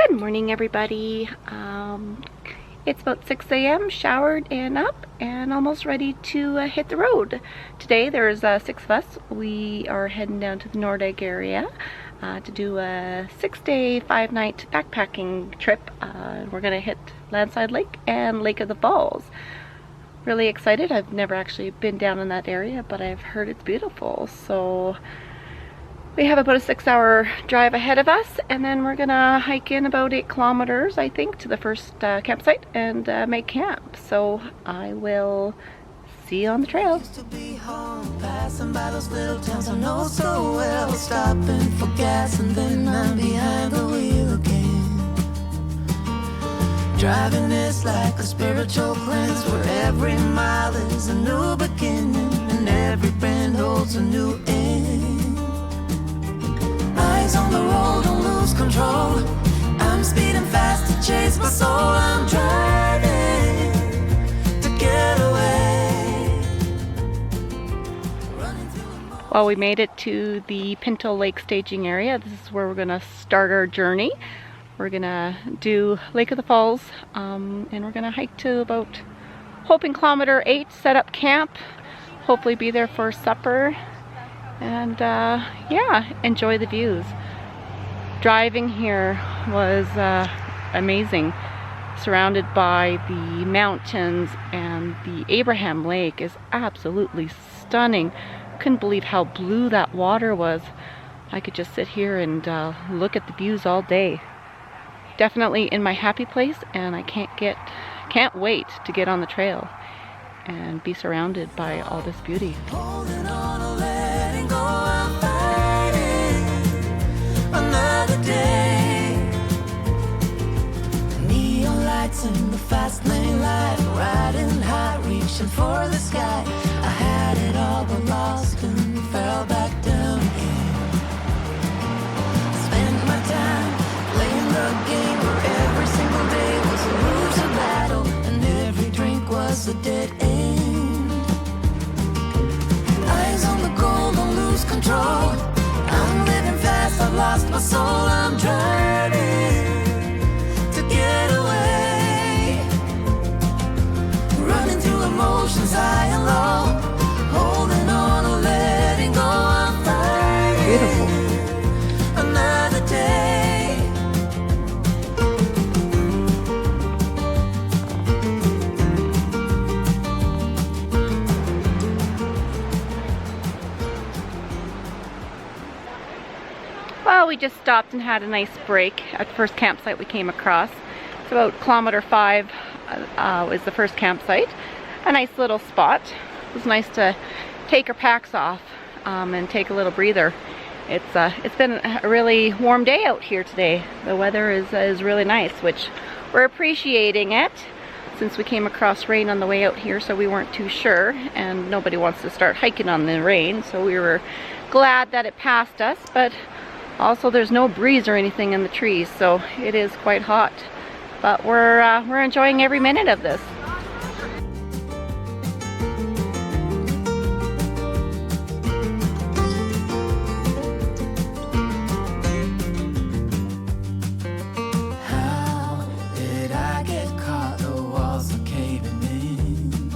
Good morning, everybody. It's about 6 a.m. showered and up and almost ready to hit the road. Today there's 6 of us. We are heading down to the Nordegg area to do a 6-day, 5-night backpacking trip. We're gonna hit Landslide Lake and Lake of the Falls. Really excited. I've never actually been down in that area, but I've heard it's beautiful. So we have about a 6-hour drive ahead of us, and then we're gonna hike in about 8 kilometers, I think, to the first campsite and make camp. So I will see you on the trail. Used to be home, passing by those little towns I know so well, stopping for gas and then I'm behind the wheel again. Driving is like a spiritual cleanse, where every mile is a new beginning and every bend holds a new end. Eyes on the road, don't lose control. I'm speeding fast to chase my soul. I'm driving to get away. Well, we made it to the Pinto Lake staging area. This is where we're gonna start our journey. We're gonna do Lake of the Falls, and we're gonna hike to about, hoping kilometer 8, set up camp, hopefully be there for supper, and yeah, enjoy the views. Driving here was amazing, surrounded by the mountains, and the Abraham Lake is absolutely stunning. Couldn't believe how blue that water was. I could just sit here and look at the views all day. Definitely in my happy place, and I can't wait to get on the trail and be surrounded by all this beauty. Holding on or letting go, I'm fighting another day. Neon lights in the fast lane light, riding high, reaching for the sky. I had it all but lost and fell back down again. Spent my time playing the game where every single day was a losing battle and every drink was a dead end. Eyes on the goal, don't lose control. I'm living fast, I've lost my soul. I'm driving to get away, running through emotions high and low, holding on or letting go. I'm fighting Beautiful. another day. Well, we just stopped and had a nice break at the first campsite we came across. It's about kilometer 5 is the first campsite. A nice little spot. It was nice to take our packs off and take a little breather. It's been a really warm day out here today. The weather is really nice, which we're appreciating it, since we came across rain on the way out here, so we weren't too sure, and nobody wants to start hiking on the rain, so we were glad that it passed us. But also there's no breeze or anything in the trees, so it is quite hot. But we're enjoying every minute of this. How did I get caught? The walls are caving in.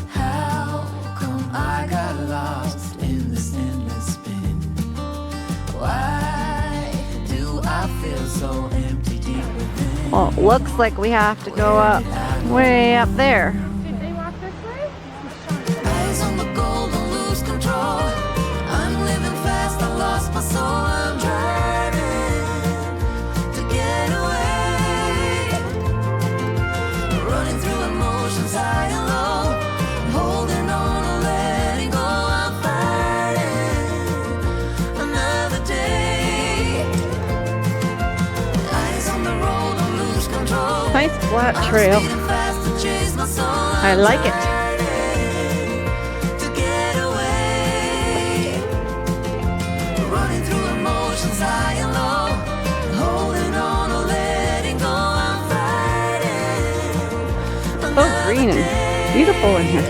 How come I got lost in this endless spin? Why do I feel so empty deep within? Well, it looks like we have to go up, way up there. Did they walk this way? Eyes on the goal, don't lose control. I'm living fast, I lost my soul. I'm driving to get away, running through emotions high and low, holding on or letting go. I'm fighting another day. Eyes on the road, don't lose control. Nice flat trail. I'm speeding fast to chase my soul. I like it. To get away, running through emotions high and low, holding on or letting go. I'm fighting So green and beautiful in here.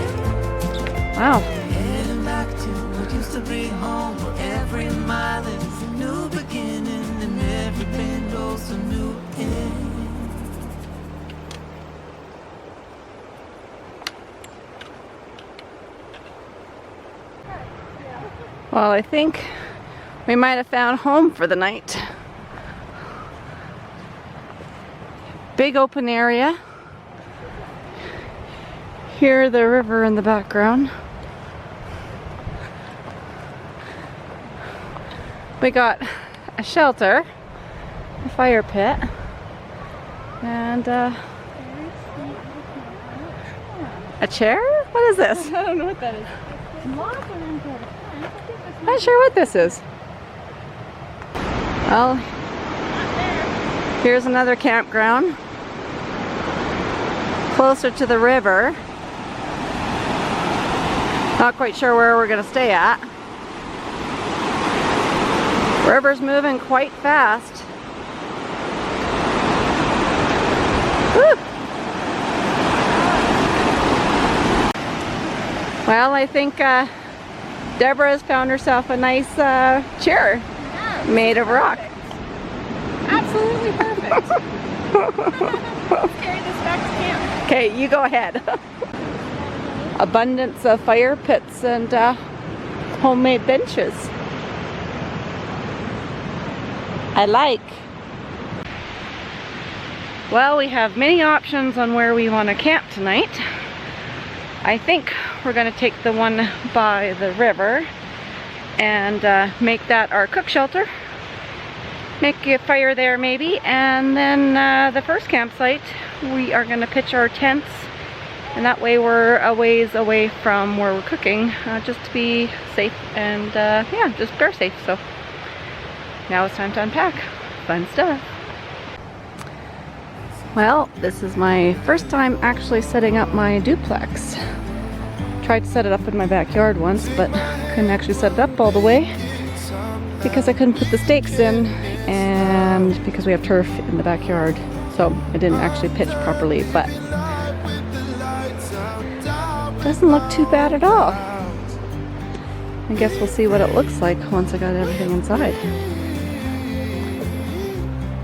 Wow. heading back to what used to be home, where every mile is a new beginning and every bend holds a new end. Well, I think we might have found home for the night. Big open area. Hear the river in the background. We got a shelter, a fire pit, and a chair? What is this? I don't know what that is. I'm not sure what this is. Well, here's another campground. Closer to the river. Not quite sure where we're going to stay at. River's moving quite fast. Woo! Well, I think Deborah has found herself a nice chair made of rock. Absolutely perfect. Let's carry this back to camp. Okay, you go ahead. Abundance of fire pits and homemade benches. I like. Well, we have many options on where we want to camp tonight. I think we're going to take the one by the river and make that our cook shelter. Make a fire there maybe, and then the first campsite we are going to pitch our tents, and that way we're a ways away from where we're cooking, just to be safe and yeah, just bear safe. So now it's time to unpack. Fun stuff. Well, this is my first time actually setting up my duplex. Tried to set it up in my backyard once, but couldn't actually set it up all the way because I couldn't put the stakes in, and because we have turf in the backyard, so I didn't actually pitch properly, but doesn't look too bad at all. I guess we'll see what it looks like once I got everything inside.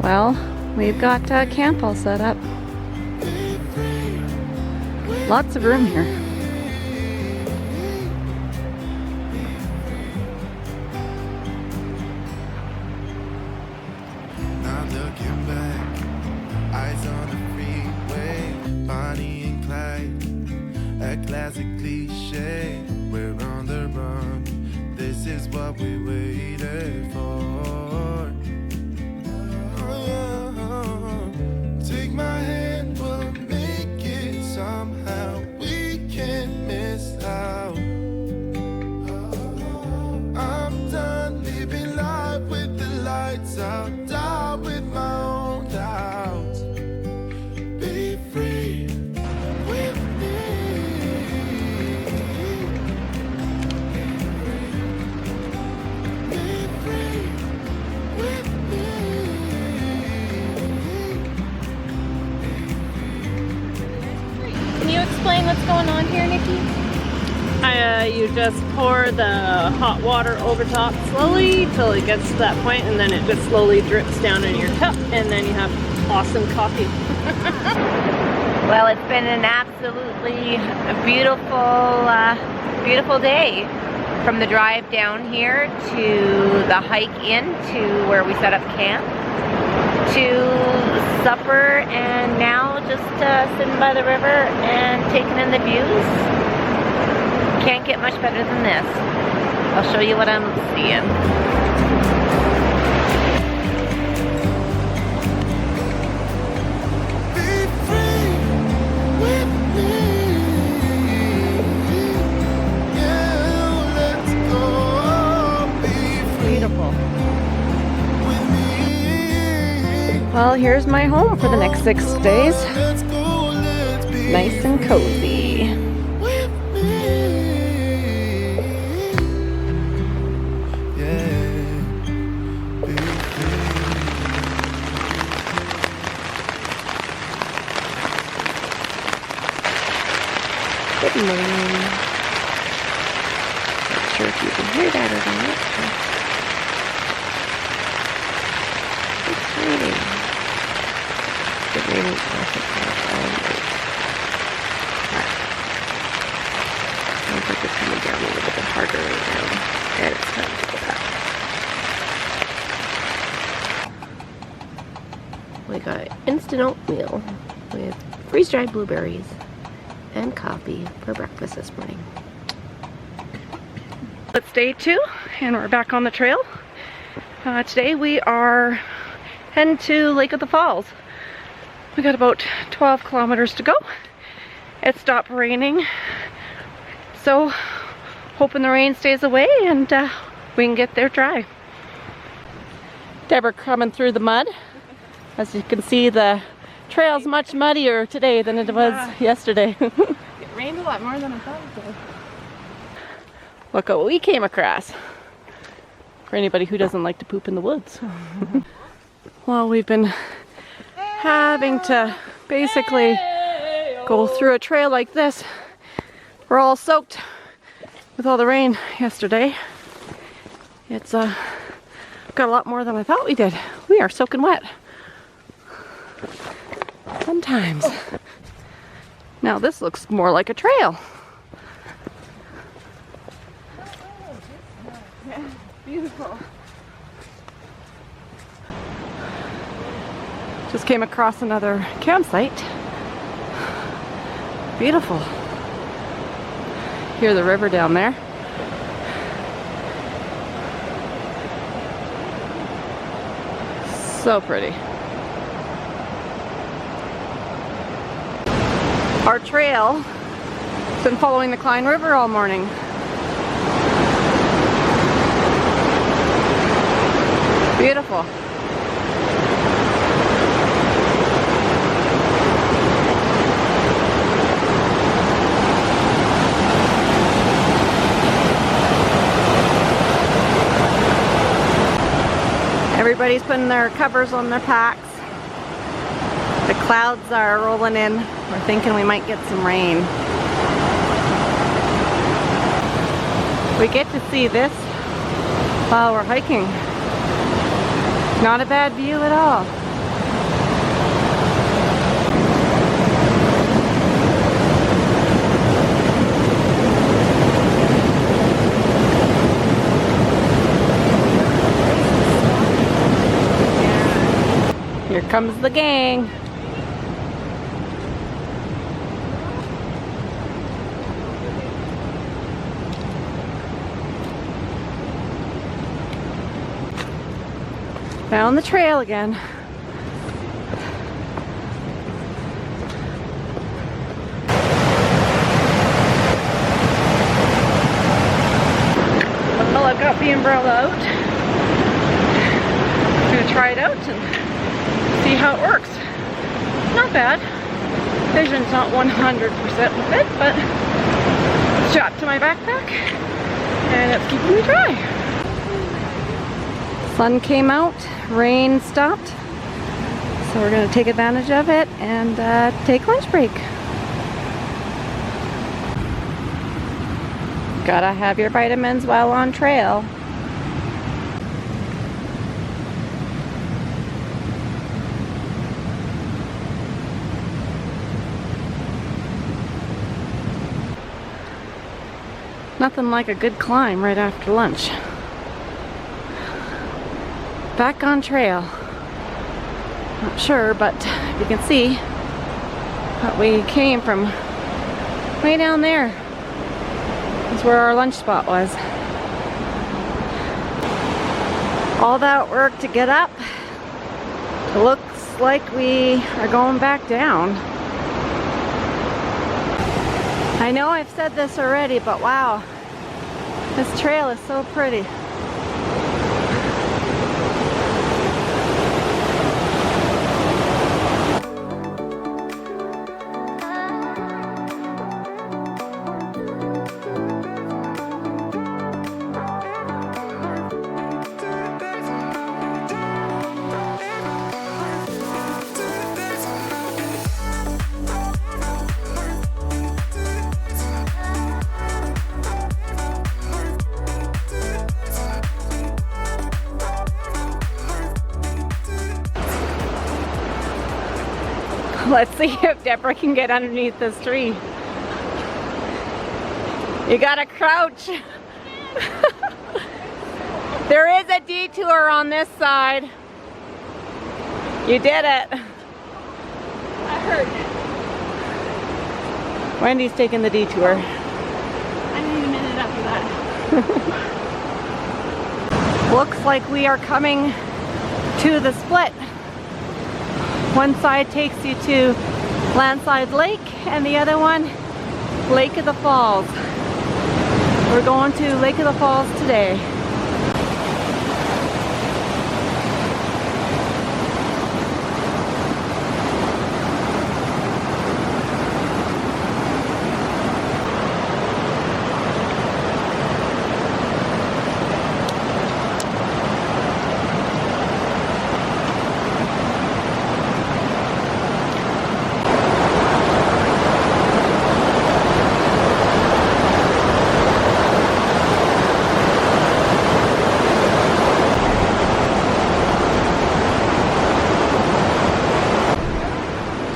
Well, we've got camp all set up. Lots of room here. Now looking back, eyes on the freeway, Bonnie and Clyde, a classic cliche. We're on the run. This is what we waited for. Take my hand, we'll make it somehow. We can't miss out. I'm done living life with the lights out, die with my own doubts. Be free with me. Be free with me. Can you explain what's going on here, Nikki? You just pour the hot water over top slowly till it gets to that point, and then it just slowly drips down in your cup, and then you have awesome coffee. Well, it's been an absolutely beautiful, beautiful day. From the drive down here to the hike in to where we set up camp, to supper, and now just sitting by the river and taking in the views. Can't get much better than this. I'll show you what I'm seeing. Be free with me. Yeah, let's go. Be free Beautiful. with me. Well, here's my home for the next 6 days. Let's go, let's be Nice and cozy. with me. Yeah, be free. Good morning. Not sure if you can hear that or not. It's raining. It's raining all night. Sounds like it's coming down a little bit harder right now. And it's instant oatmeal with freeze-dried blueberries and coffee for breakfast this morning. It's day 2 and we're back on the trail. Today we are heading to Lake of the Falls. We got about 12 kilometers to go. It stopped raining, so hoping the rain stays away and we can get there dry. Deborah coming through the mud. As you can see, the trail's much muddier today than it was yesterday. It rained a lot more than I thought it would. Look at what we came across. For anybody who doesn't like to poop in the woods. Well, we've been having to basically go through a trail like this. We're all soaked with all the rain yesterday. It's got a lot more than I thought we did. We are soaking wet. Sometimes. Now this looks more like a trail. Beautiful. Just came across another campsite. Beautiful. Hear the river down there. So pretty. Our trail has been following the Klein River all morning. Beautiful. Everybody's putting their covers on their packs. The clouds are rolling in. We're thinking we might get some rain. We get to see this while we're hiking. Not a bad view at all. Here comes the gang. Found the trail again. Well, I've got the umbrella out. I'm gonna try it out and see how it works. Not bad. Vision's not 100% with it, but it's strapped to my backpack and it's keeping me dry. Sun came out, rain stopped, so we're going to take advantage of it and take lunch break. Gotta have your vitamins while on trail. Nothing like a good climb right after lunch. Back on trail. Not sure, but you can see that we came from way down there. That's where our lunch spot was. All that work to get up. It looks like we are going back down. I know I've said this already, but wow, this trail is so pretty. Let's see if Deborah can get underneath this tree. You gotta crouch. There is a detour on this side. You did it. hurt. Wendy's taking the detour. I need a minute after that. Looks like we are coming to the split. One side takes you to Landslide Lake and the other one, Lake of the Falls. We're going to Lake of the Falls today.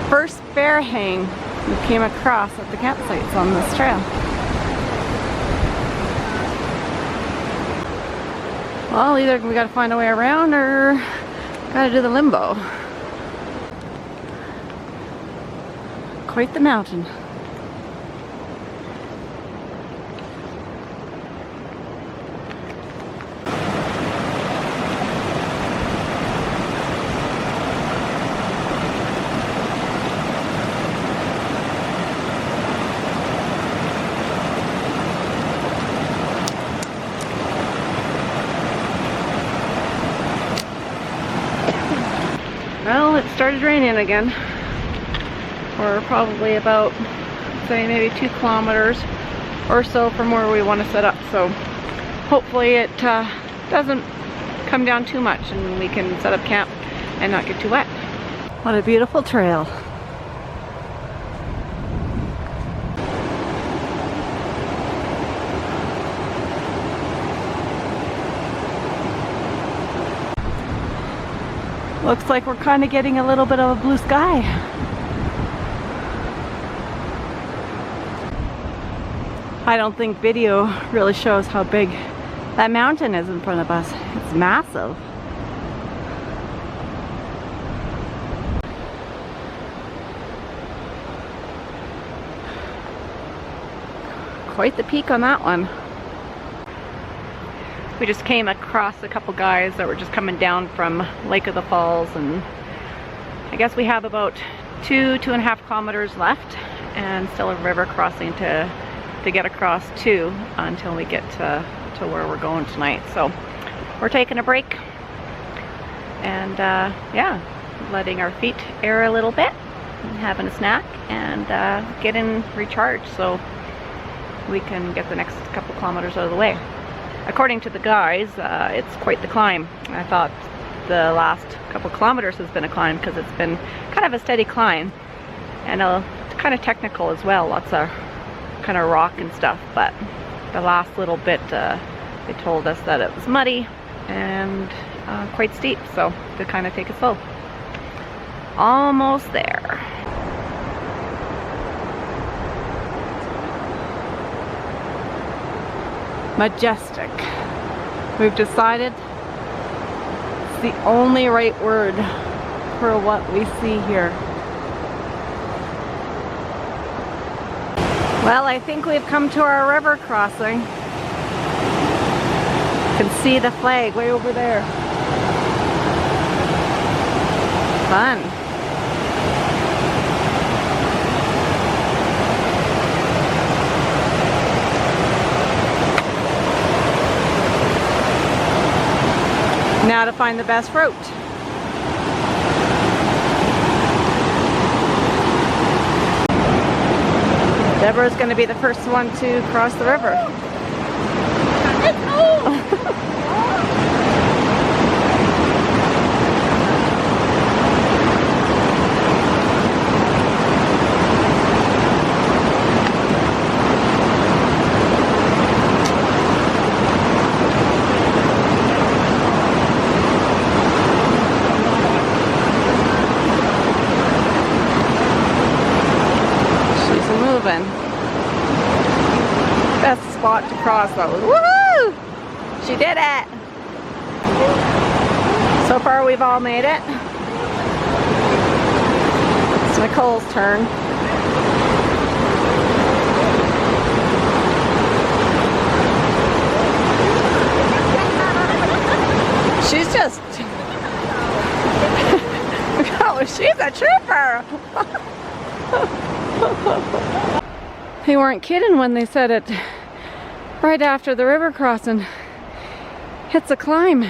First bear hang we came across at the campsites on this trail. Well, either we gotta find a way around or gotta do the limbo. Quite the mountain. Well, it started raining again. We're probably about, say, maybe 2 kilometers or so from where we want to set up. So hopefully it doesn't come down too much and we can set up camp and not get too wet. What a beautiful trail. Looks like we're kind of getting a little bit of a blue sky. I don't think video really shows how big that mountain is in front of us. It's massive. Quite the peak on that one. We just came across a couple guys that were just coming down from Lake of the Falls, and I guess we have about 2.5 kilometers left and still a river crossing to get across to until we get to where we're going tonight. So we're taking a break and yeah, letting our feet air a little bit, having a snack and getting recharged so we can get the next couple kilometers out of the way. According to the guys, it's quite the climb. I thought the last couple kilometers has been a climb because it's been kind of a steady climb and it's kind of technical as well. Lots of kind of rock and stuff, but the last little bit they told us that it was muddy and quite steep, so to kind of take it slow. Almost there. Majestic. We've decided it's the only right word for what we see here. Well, I think we've come to our river crossing. You can see the flag way over there. Fun. Now to find the best route. Deborah's going to be the first one to cross the river. Best spot to cross though. Woohoo! She did it! So far we've all made it. It's Nicole's turn. She's just... Oh, she's a trooper! They weren't kidding when they said it right after the river crossing. It's a climb.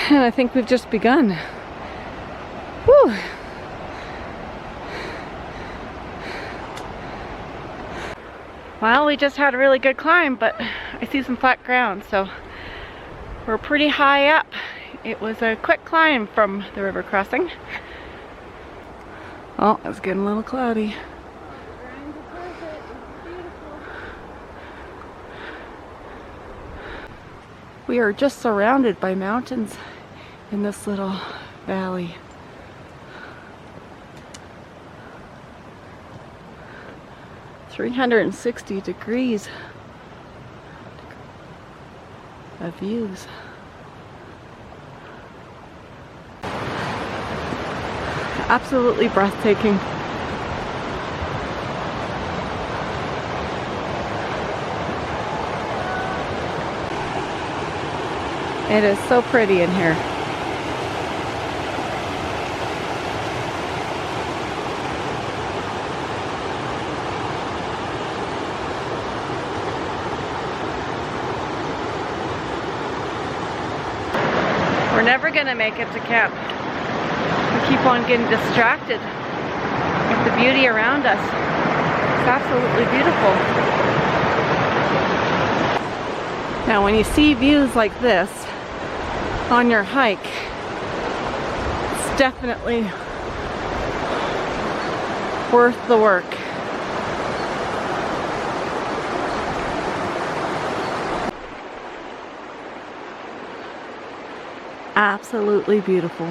And I think we've just begun. Whew. Well, we just had a really good climb, but I see some flat ground, so we're pretty high up. It was a quick climb from the river crossing. Oh, it's getting a little cloudy. We are just surrounded by mountains in this little valley. "360 degrees of views." Absolutely breathtaking. It is so pretty in here. We're never gonna make it to camp. We keep on getting distracted with the beauty around us. It's absolutely beautiful. Now when you see views like this on your hike, it's definitely worth the work. Absolutely beautiful.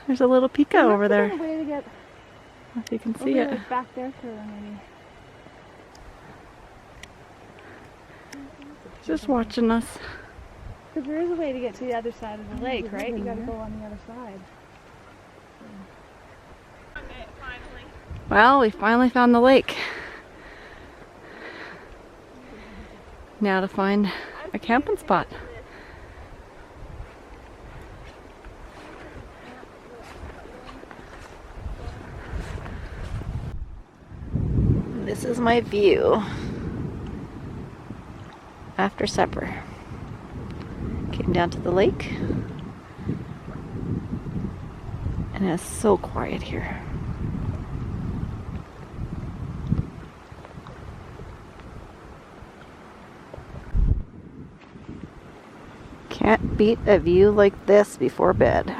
There's a little pika over there. Way to get If you can see it. back there further, maybe. Just watching us. Because there is a way to get to the other side of the lake, right? You gotta go on the other side. Well, we finally found the lake. Now to find a camping spot. This is my view after supper. Came down to the lake, and it's so quiet here. Can't beat a view like this before bed.